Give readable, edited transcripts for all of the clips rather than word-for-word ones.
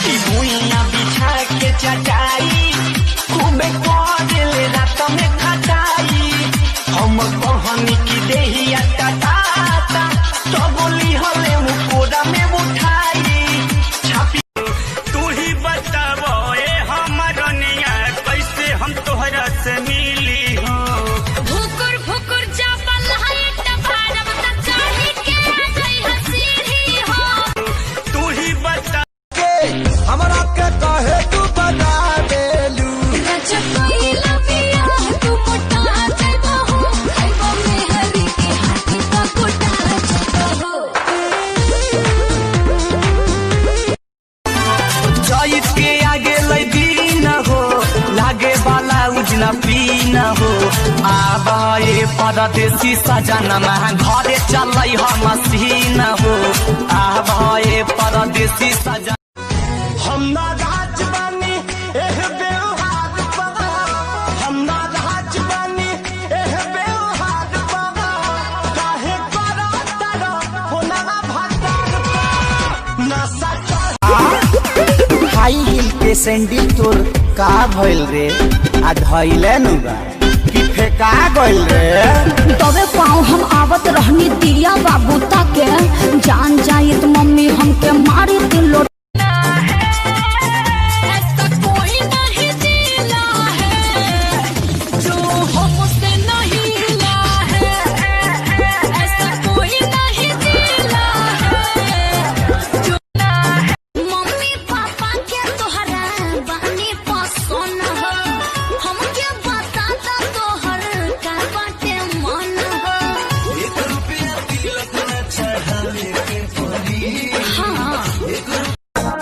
की भुइया बिछा के चटाई खूबे करे रात में खटाई हम कहनी की देहिया टटाता तो बोली हले मुकोड़ा में उठाई छापी तू ही बतावो ए हमर निया कैसे हम तोहरा से मिली हो भुकुर भुकुर जापल है टभारम त चढ़ी के गई हसीरी हो तू ही बता हमरा के कहे तू बता देलू अच्छा कोई लबिया तू मोटा जइबो हो खाइबो में हरी के हाथी का कोटा जइबो हो जाइत के आगे लैदी न हो लागे वाला उजना पी न हो आबाए परदेसी सजनमा घरे चलै हम मसीन हो आबाए परदेसी सजन हम ना राज बानी एह व्यवहार बा हम ना राज बानी एह व्यवहार बा काहे करा तरा होना भातार बा ना सच हाई हिल के सैंडल तोर का भइल रे आ धइले नु बा कि फेका गइल रे तबे पाँव हम आवत रहनी दिया बाबू ताके जान जाइत मम्मी हमके मारी दिलो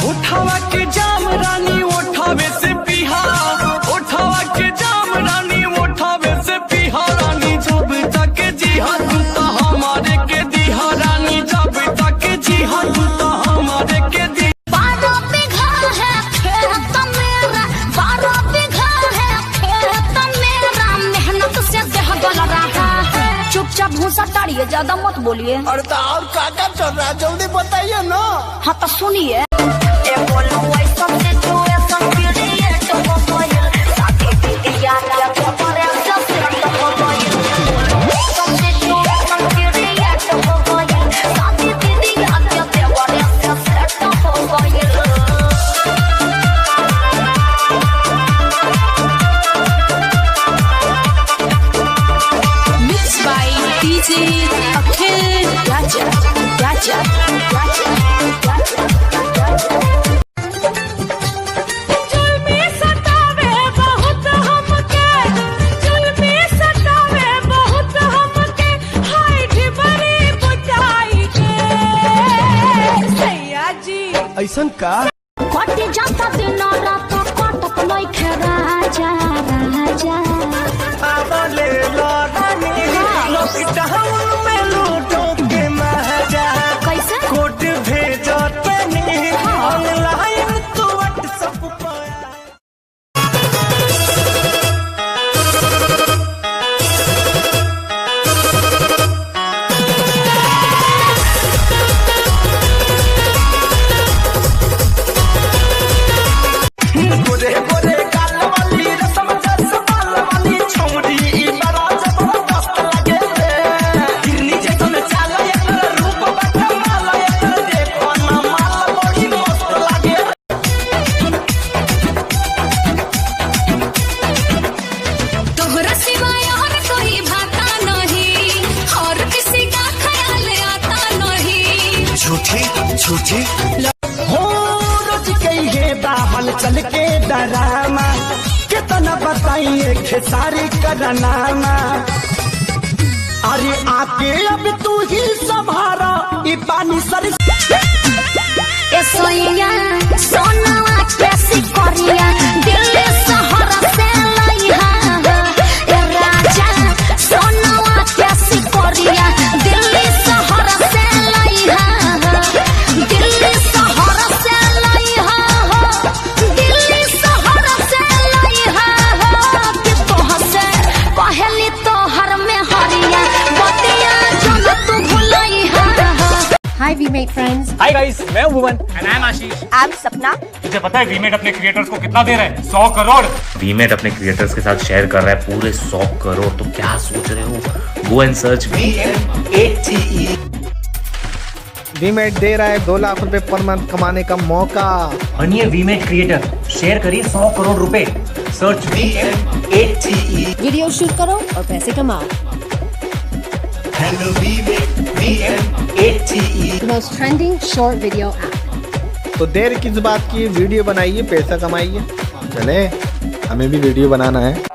उठावा के जाम रानी उठावे से पीहा उठावा के जाम रानी उठावे से पीहा रानी जब तक जीहा तू तो हमारे के दीहा रानी जब तक जीहा तू तो हमारे के दी 12 बीघा है खेत मेरा 12 बीघा है खेत मेरा मेहनत से देह गल रहा है चुपचाप भूसा टाड़िए ज्यादा मत बोलिए अरे तो और का चल रहा जल्दी बताइए ना हाँ तो सुनिए Mixed by DJ Akhil Raja. ऐसन का कट जाता दिन रात कटक नहीं राजा राजा आवले लगानी लॉकडाउन में लूटो के महाजा कैसे कोट भेजो तनी ऑनलाइन तो व्हाट्सएप पर गोरे गोरे गाल वाली रसम जस बाल वाली छोड़ी ई बड़ा जबरदस्त लगे रे गिरनी जैसन चाला एकर रूप बड़ा माला एकर देखो ना माल बड़ी मस्त लगे तोहरा सिवाय और कोई भाता नहीं और किसी का ख्याल आता नहीं झूठी हो रोज कहिए बाहल चल के डरामा कितना बताइए खेसारी करनामा अरे आके अब तू ही संभारा ई पानी सर ए सोइया सोनावा कैसी करिया दिल्ली शहर से लइहा ए राजा सोनावा कैसी करिया दिल्ली शहर से लइहा दिल्ली शहर से लइहा दिल्ली शहर से लइहा कि तोह से पहली तोहर में हरिया बतिया जन तू भुलइहा Hi, V-Mate friends. Hi guys, मैं हूं भुवन। And I'm Ashish। I'm सपना। तुझे पता है वीमेट अपने क्रिएटर्स को कितना दे रहा है? 100 करोड़। वीमेट अपने क्रिएटर्स के साथ शेयर कर रहा है पूरे 100 करोड़। तो क्या सोच रहे हो? Go and search VMATE। वीमेट दे रहा है 2 लाख रुपए पर मंथ कमाने का मौका। बनिए वीमेट क्रिएटर, शेयर करिए 100 करोड़ रुपए। Search VMATE। वीडियो शूट करो और पैसे कमाओ। Hello VMATE। The most trending short video app। तो देर किस बात की, वीडियो बनाइए, पैसा कमाइए। चले, हमें भी वीडियो बनाना है।